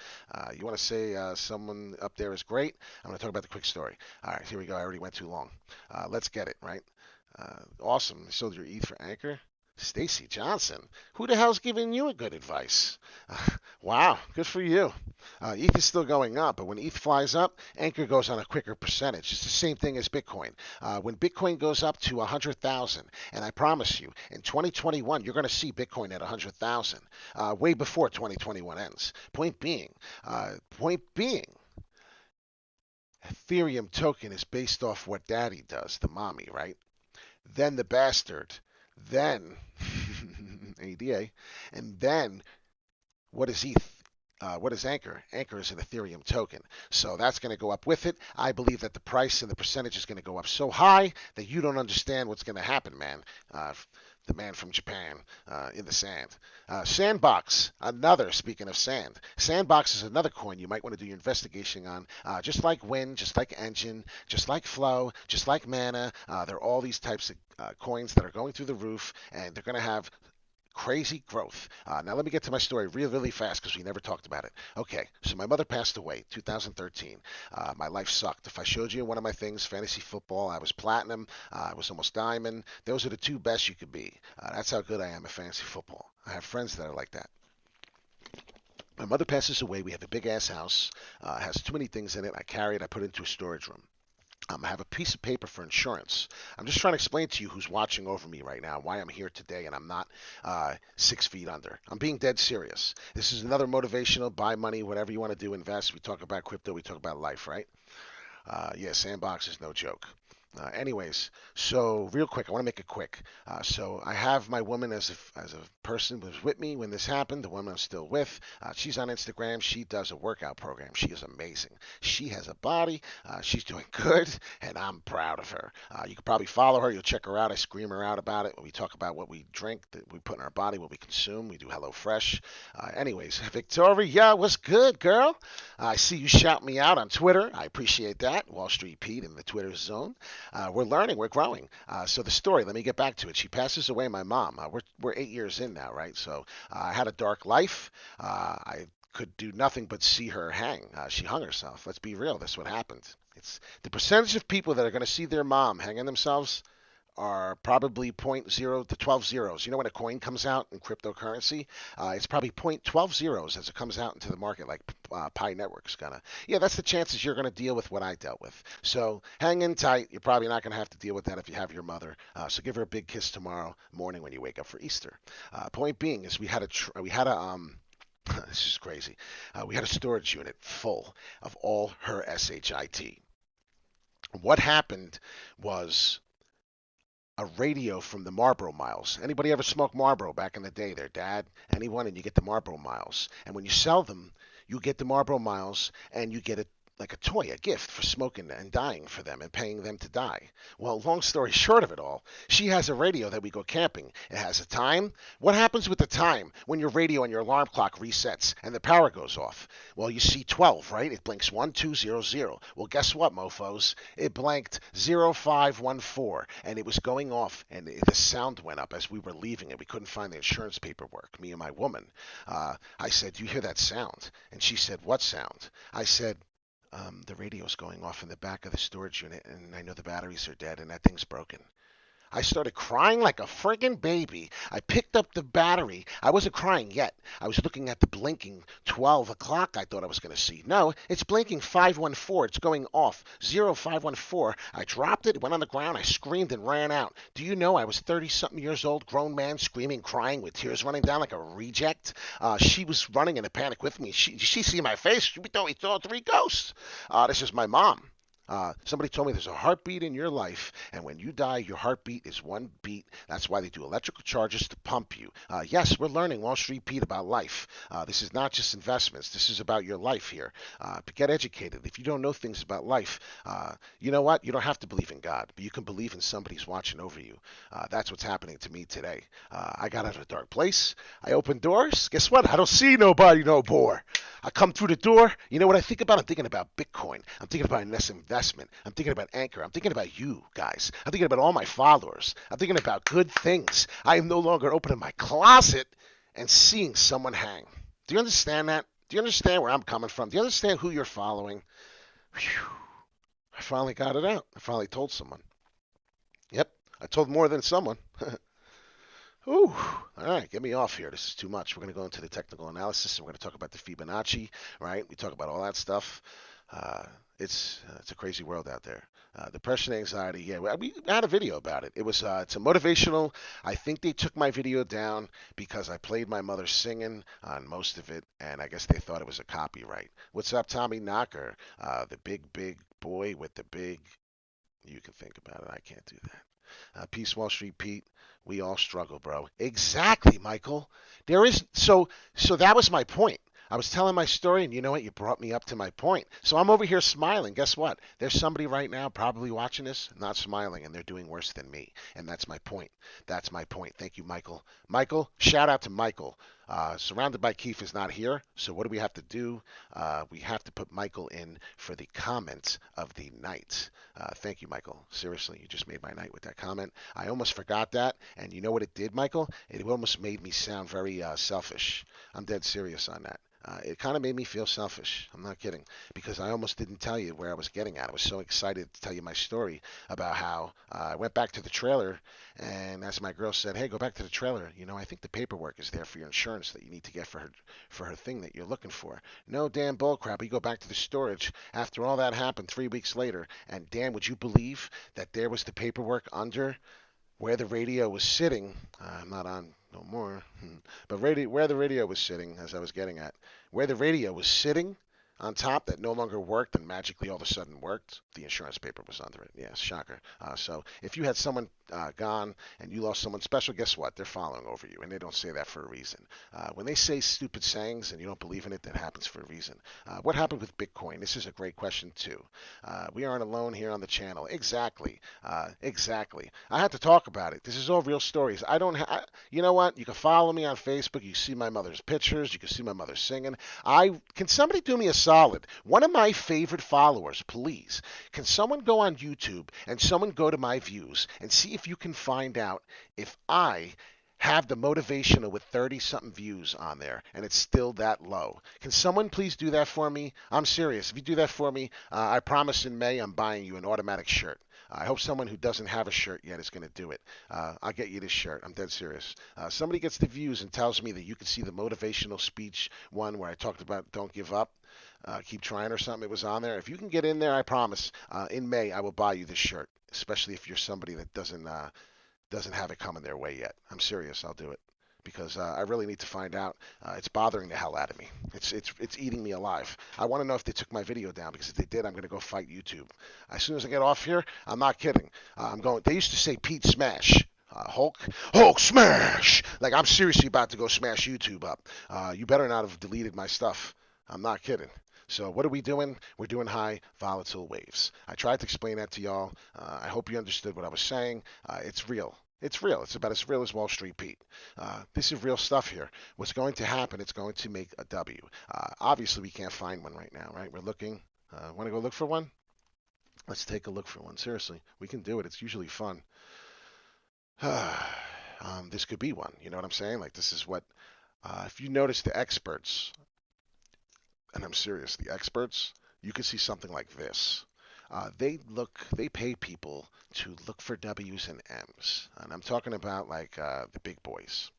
You want to say someone up there is great? I'm going to talk about the quick story. All right, here we go. I already went too long. Let's get it, right? Awesome. You sold your ETH for Anchor? Stacy Johnson, who the hell's giving you a good advice? Wow, good for you. ETH is still going up, but when ETH flies up, Anchor goes on a quicker percentage. It's the same thing as Bitcoin. When Bitcoin goes up to 100,000, and I promise you, in 2021, you're going to see Bitcoin at 100,000, way before 2021 ends. Point being, Ethereum token is based off what Daddy does, the mommy, right? Then the bastard, then ADA, and then what is ETH? What is Anchor? Anchor is an Ethereum token. So that's going to go up with it. I believe that the price and the percentage is going to go up so high that you don't understand what's going to happen, man. The man from Japan in the sand. Sandbox, speaking of sand. Sandbox is another coin you might want to do your investigation on. Just like Wind, just like Engine, just like Flow, just like Mana. There are all these types of coins that are going through the roof, and they're going to have crazy growth. Now let me get to my story really fast because we never talked about it. Okay, so my mother passed away 2013. My life sucked. If I showed you one of my things, fantasy football, I was platinum. I was almost diamond. Those are the two best you could be. That's how good I am at fantasy football. I have friends that are like that. My mother passes away. We have a big ass house. Has too many things in it. I carry it. I put it into a storage room. I have a piece of paper for insurance. I'm just trying to explain to you who's watching over me right now why I'm here today and I'm not 6 feet under. I'm being dead serious. This is another motivational, buy money, whatever you want to do, invest. We talk about crypto, we talk about life, right? Yeah, Sandbox is no joke. Anyways, so real quick, I want to make it quick. So I have my woman as a person who was with me when this happened. The woman I'm still with. She's on Instagram. She does a workout program. She is amazing. She has a body. She's doing good, and I'm proud of her. You can probably follow her. You'll check her out. I scream her out about it. We talk about what we drink, that we put in our body, what we consume. We do HelloFresh. Anyways, Victoria, what's good, girl? I see you shout me out on Twitter. I appreciate that. Wall Street Pete in the Twitter zone. We're learning, we're growing. So the story, let me get back to it. She passes away, my mom. We're 8 years in now, right? So I had a dark life. I could do nothing but see her hang. She hung herself. Let's be real. That's what happened. It's the percentage of people that are going to see their mom hanging themselves are probably zero point 0 to 12 zeros. You know when a coin comes out in cryptocurrency, it's probably zero point 0.12 zeros as it comes out into the market, like Pi Network's gonna. Yeah, that's the chances you're gonna deal with what I dealt with. So hang in tight. You're probably not gonna have to deal with that if you have your mother. So give her a big kiss tomorrow morning when you wake up for Easter. Point being is this is crazy. We had a storage unit full of all her shit. What happened was a radio from the Marlboro Miles. Anybody ever smoked Marlboro back in the day? Their dad, anyone, and you get the Marlboro Miles. And when you sell them, you get the Marlboro Miles, and you get it like a toy, a gift for smoking and dying for them and paying them to die. Well, long story short of it all, she has a radio that we go camping. It has a time. What happens with the time when your radio and your alarm clock resets and the power goes off? Well, you see 12, right? It blinks 1200. Well, guess what, mofos? It blinked 0514, and it was going off, and the sound went up as we were leaving it. We couldn't find the insurance paperwork, me and my woman. I said, "Do you hear that sound?" And she said, "What sound?" I said, the radio's going off in the back of the storage unit, and I know the batteries are dead, and that thing's broken. I started crying like a friggin' baby. I picked up the battery. I wasn't crying yet. I was looking at the blinking 12 o'clock I thought I was going to see. No, it's blinking 514. It's going off. 0514. I dropped it, went on the ground. I screamed and ran out. Do you know I was 30-something years old, grown man, screaming, crying, with tears running down like a reject? She was running in a panic with me. She see my face. We thought we saw three ghosts. This is my mom. Somebody told me there's a heartbeat in your life, and when you die, your heartbeat is one beat. That's why they do electrical charges to pump you. Yes, we're learning Wall Street Pete about life. This is not just investments. This is about your life here. But get educated. If you don't know things about life, you know what? You don't have to believe in God, but you can believe in somebody's watching over you. That's what's happening to me today. I got out of a dark place. I opened doors. Guess what? I don't see nobody no more. I come through the door. You know what I think about? I'm thinking about Bitcoin. I'm thinking about an investment. I'm thinking about ANKR. I'm thinking about you guys. I'm thinking about all my followers. I'm thinking about good things. I am no longer opening my closet and seeing someone hang. Do you understand that? Do you understand where I'm coming from? Do you understand who you're following? Whew. I finally got it out. I finally told someone. Yep, I told more than someone. Ooh, all right, get me off here. This is too much. We're going to go into the technical analysis, and we're going to talk about the Fibonacci, right? We talk about all that stuff. It's a crazy world out there. Depression, anxiety. Yeah, we had a video about it. It's a motivational. I think they took my video down because I played my mother singing on most of it, and I guess they thought it was a copyright. What's up, Tommy Knocker? The big boy with the big. You can think about it. I can't do that. Peace, Wall Street Pete. We all struggle, bro. Exactly, Michael. There is so that was my point. I was telling my story, and you know what? You brought me up to my point. So I'm over here smiling. Guess what? There's somebody right now probably watching this, not smiling, and they're doing worse than me. And that's my point. That's my point. Thank you, Michael. Michael, shout out to Michael. Surrounded by Keith is not here, so what do we have to do? We have to put Michael in for the comment of the night. Thank you, Michael. Seriously, you just made my night with that comment. I almost forgot that, and you know what it did, Michael? It almost made me sound very selfish. I'm dead serious on that. It kind of made me feel selfish. I'm not kidding, because I almost didn't tell you where I was getting at. I was so excited to tell you my story about how I went back to the trailer, and as my girl said, "Hey, go back to the trailer. You know, I think the paperwork is there for your insurance that you need to get for her thing that you're looking for." No damn bullcrap. We go back to the storage after all that happened 3 weeks later, and Dan, would you believe that there was the paperwork under where the radio was sitting? I'm not on no more. But where the radio was sitting, as I was getting at, where the radio was sitting on top that no longer worked and magically all of a sudden worked, the insurance paper was under it. Yes, shocker. So if you had someone gone and you lost someone special, guess what? They're following over you, and they don't say that for a reason. When they say stupid sayings and you don't believe in it, that happens for a reason. What happened with Bitcoin? This is a great question too. We aren't alone here on the channel. Exactly. Exactly. I had to talk about it. This is all real stories. I don't. You know what? You can follow me on Facebook. You see my mother's pictures. You can see my mother singing. Can somebody do me a solid? One of my favorite followers, please. Can someone go on YouTube and someone go to my views and see if you can find out if I have the motivational with 30 something views on there and it's still that low? Can someone please do that for me? I'm serious. If you do that for me, I promise in May I'm buying you an automatic shirt. I hope someone who doesn't have a shirt yet is going to do it. I'll get you this shirt. I'm dead serious. Somebody gets the views and tells me that you can see the motivational speech one where I talked about don't give up, keep trying or something. It was on there. If you can get in there, I promise in May I will buy you this shirt, especially if you're somebody that doesn't have it coming their way yet. I'm serious. I'll do it because I really need to find out. It's bothering the hell out of me. It's eating me alive. I want to know if they took my video down because if they did, I'm going to go fight YouTube. As soon as I get off here, I'm not kidding. I'm going. They used to say Pete Smash. Hulk smash! Like I'm seriously about to go smash YouTube up. You better not have deleted my stuff. I'm not kidding. So what are we doing? We're doing high volatile waves. I tried to explain that to y'all. I hope you understood what I was saying. It's real. It's real. It's about as real as Wall Street Pete. This is real stuff here. What's going to happen, it's going to make a W. Obviously, we can't find one right now, right? We're looking. Want to go look for one? Let's take a look for one. Seriously, we can do it. It's usually fun. This could be one. You know what I'm saying? Like this is what, if you notice the experts, and I'm serious, the experts, you can see something like this. They pay people to look for W's and M's, and I'm talking about like the big boys.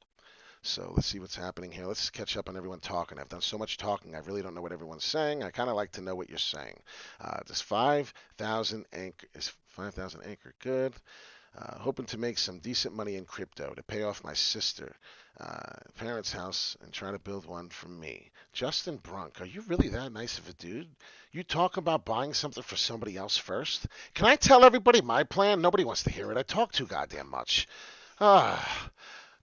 So let's see what's happening here. Let's catch up on everyone talking. I've done so much talking, I really don't know what everyone's saying. I kind of like to know what you're saying. Does 5,000 anchor is 5,000 anchor good? Hoping to make some decent money in crypto to pay off my sister parents' house and try to build one for me. Justin Brunk, are you really that nice of a dude? You talk about buying something for somebody else first? Can I tell everybody my plan? Nobody wants to hear it. I talk too goddamn much.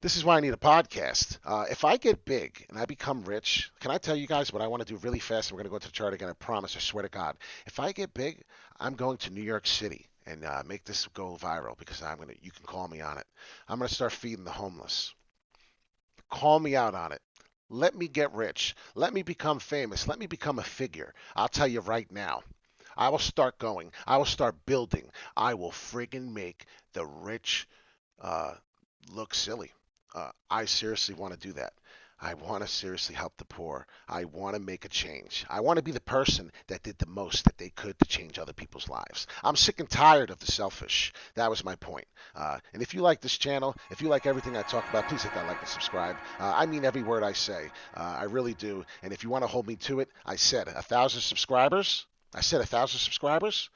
This is why I need a podcast. If I get big and I become rich, can I tell you guys what I want to do really fast? We're going to go to the chart again. I promise. I swear to God. If I get big, I'm going to New York City and make this go viral because you can call me on it. I'm going to start feeding the homeless. Call me out on it. Let me get rich. Let me become famous. Let me become a figure. I'll tell you right now. I will start going. I will start building. I will friggin' make the rich look silly. I seriously want to do that. I want to seriously help the poor. I want to make a change. I want to be the person that did the most that they could to change other people's lives. I'm sick and tired of the selfish. That was my point. And if you like this channel, if you like everything I talk about, please hit that like and subscribe. I mean every word I say. I really do. And if you want to hold me to it, I said 1,000 subscribers. I said 1,000 subscribers.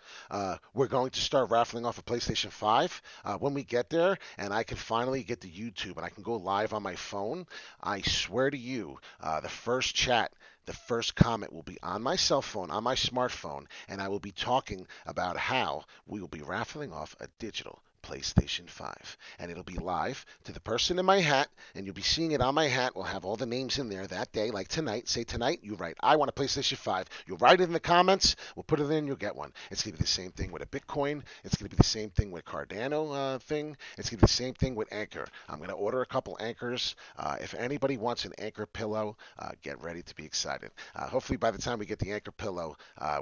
We're going to start raffling off a PlayStation 5. When we get there and I can finally get to YouTube and I can go live on my phone, I swear to you, the first chat, the first comment will be on my cell phone, on my smartphone, and I will be talking about how we will be raffling off a digital PlayStation 5. And it'll be live to the person in my hat, and you'll be seeing it on my hat. We'll have all the names in there that day, like tonight. Say tonight, you write, I want a PlayStation 5. You'll write it in the comments. We'll put it in, you'll get one. It's going to be the same thing with a Bitcoin. It's going to be the same thing with Cardano thing. It's going to be the same thing with ANKR. I'm going to order a couple ANKRs. If anybody wants an ANKR pillow, get ready to be excited. Hopefully by the time we get the ANKR pillow,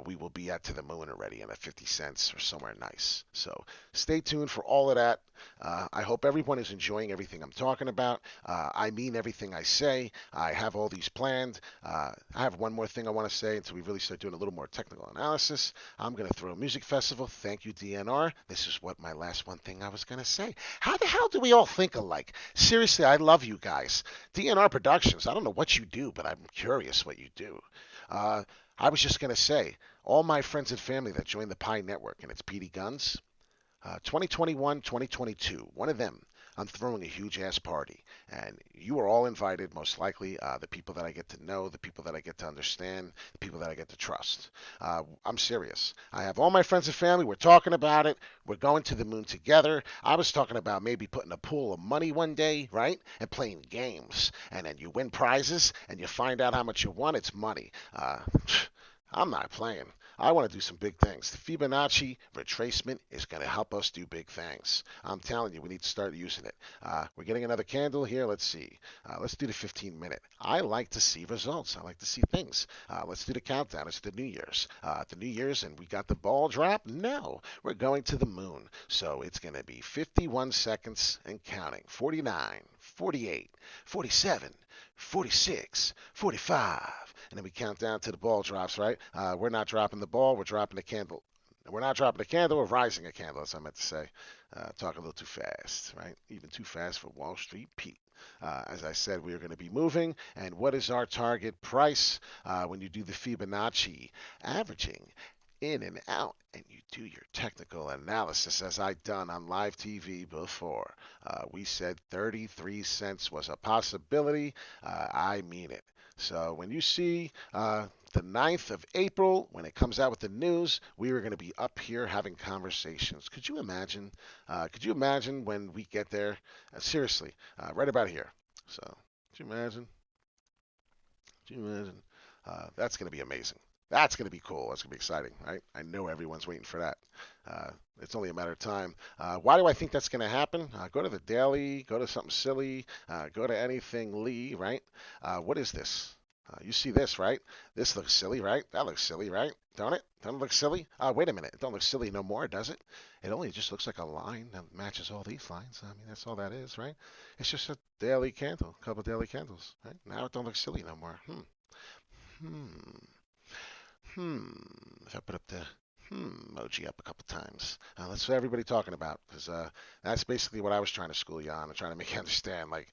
we will be to the moon already and at 50 cents or somewhere nice. So stay tuned for all of that. I hope everyone is enjoying everything I'm talking about. I mean everything I say. I have all these planned. I have one more thing I want to say until we really start doing a little more technical analysis. I'm going to throw a music festival. Thank you, DNR. This is what my last one thing I was going to say. How the hell do we all think alike? Seriously, I love you guys. DNR Productions, I don't know what you do, but I'm curious what you do. I was just going to say, all my friends and family that joined the Pi Network, and it's PD Guns, 2021, 2022, one of them. I'm throwing a huge ass party, and you are all invited, most likely. The people that I get to know, the people that I get to understand, the people that I get to trust. I'm serious. I have all my friends and family. We're talking about it. We're going to the moon together. I was talking about maybe putting a pool of money one day, right? And playing games. And then you win prizes and you find out how much you won. It's money. I'm not playing. I want to do some big things. The Fibonacci retracement is going to help us do big things. I'm telling you, we need to start using it. We're getting another candle here. Let's see. Let's do the 15-minute. I like to see results. I like to see things. Let's do the countdown. It's the New Year's. The New Year's, and we got the ball drop? No. We're going to the moon. So it's going to be 51 seconds and counting. 49, 48, 47, 46, 45. And then we count down to the ball drops, right? We're not dropping the ball. We're dropping the candle. We're not dropping the candle. We're rising a candle, as I meant to say. Talk a little too fast, right? Even too fast for Wall Street Pete. As I said, we are going to be moving. And what is our target price when you do the Fibonacci averaging in and out and you do your technical analysis as I done on live TV before? We said 33 cents was a possibility. I mean it. So when you see the 9th of April, when it comes out with the news, we are going to be up here having conversations. Could you imagine? Could you imagine when we get there? Seriously, right about here. So, could you imagine? Could you imagine? That's going to be amazing. That's going to be cool. That's going to be exciting, right? I know everyone's waiting for that. It's only a matter of time. Why do I think that's going to happen? Go to the daily, go to something silly, go to anything Lee, right? What is this? You see this, right? This looks silly, right? That looks silly, right? Don't it? Don't it look silly? Wait a minute. It don't look silly no more, does it? It only just looks like a line that matches all these lines. I mean, that's all that is, right? It's just a daily candle, a couple daily candles, right? Now it don't look silly no more. Hmm. Hmm. If I put up the emoji up a couple times. That's what everybody talking about, because that's basically what I was trying to school you on and trying to make you understand. Like,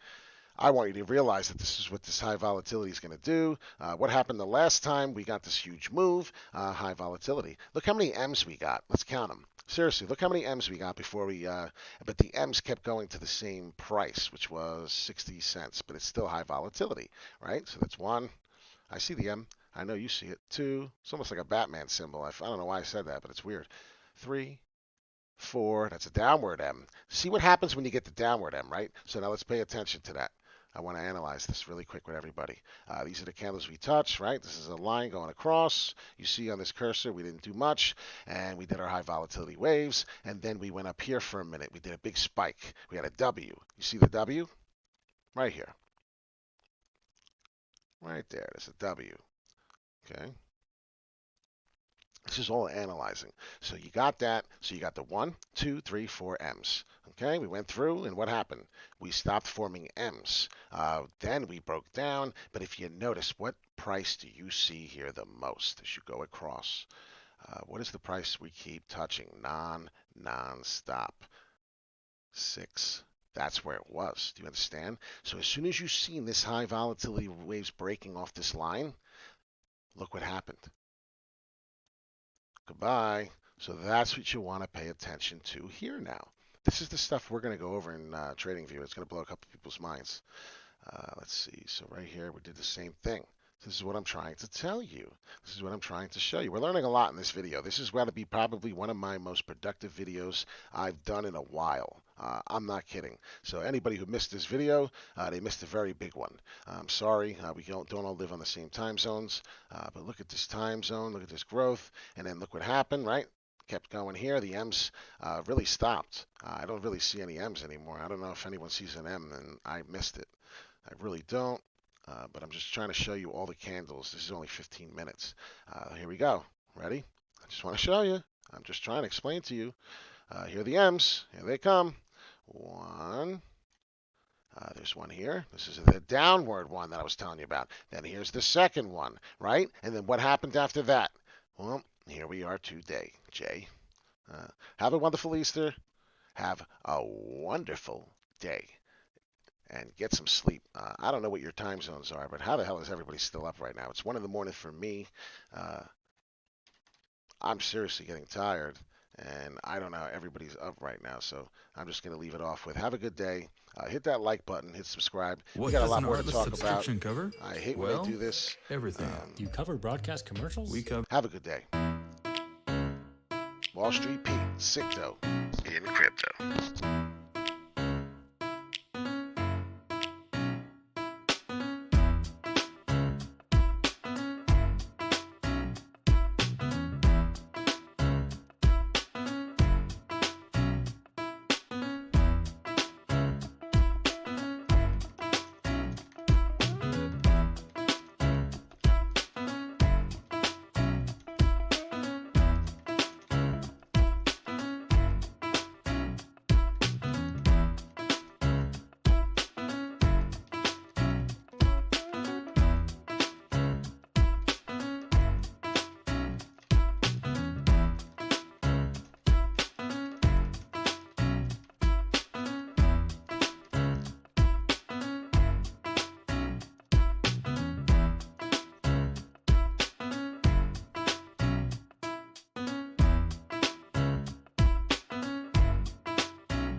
I want you to realize that this is what this high volatility is going to do. What happened the last time we got this huge move? High volatility. Look how many M's we got. Let's count them. Seriously, look how many M's we got before we, but the M's kept going to the same price, which was 60 cents, but it's still high volatility, right? So that's one. I see the M. I know you see it. Two. It's almost like a Batman symbol. I don't know why I said that, but it's weird. Three, four. That's a downward M. See what happens when you get the downward M, right? So now let's pay attention to that. I want to analyze this really quick with everybody. These are the candles we touch, right? This is a line going across. You see on this cursor, we didn't do much, and we did our high volatility waves, and then we went up here for a minute. We did a big spike. We had a W. You see the W? Right here. Right there. There's a W. Okay. This is all analyzing. So you got that. So you got the 1, 2, 3, 4 M's. Okay, we went through, and what happened? We stopped forming M's. Then we broke down. But if you notice, what price do you see here the most as you go across? What is the price we keep touching? Non-stop. 6. That's where it was. Do you understand? So as soon as you've seen this high volatility waves breaking off this line, look what happened. Goodbye. So that's what you want to pay attention to here now. This is the stuff we're going to go over in TradingView. It's going to blow a couple people's minds. Let's see. So right here, we did the same thing. This is what I'm trying to tell you. This is what I'm trying to show you. We're learning a lot in this video. This is going to be probably one of my most productive videos I've done in a while. I'm not kidding. So anybody who missed this video, they missed a very big one. I'm sorry. We don't all live on the same time zones. But look at this time zone. Look at this growth. And then look what happened, right? Kept going here. The M's really stopped. I don't really see any M's anymore. I don't know if anyone sees an M, and I missed it. I really don't. But I'm just trying to show you all the candles. This is only 15 minutes. Here we go. Ready? I just want to show you. I'm just trying to explain to you. Here are the M's. Here they come. One. There's one here. This is the downward one that I was telling you about. Then here's the second one, right? And then what happened after that? Well, here we are today, Jay. Have a wonderful Easter. Have a wonderful day. And get some sleep. I don't know what your time zones are, but how the hell is everybody still up right now? It's 1 in the morning for me. I'm seriously getting tired, And I don't know, everybody's up right now, so I'm just going to leave it off with have a good day. Hit that like button, hit subscribe. We got a lot more to talk about. Cover? I hate when they do this. Everything. Do you cover broadcast commercials? We cover. Have a good day. Wall Street Pete, Sicto, in crypto.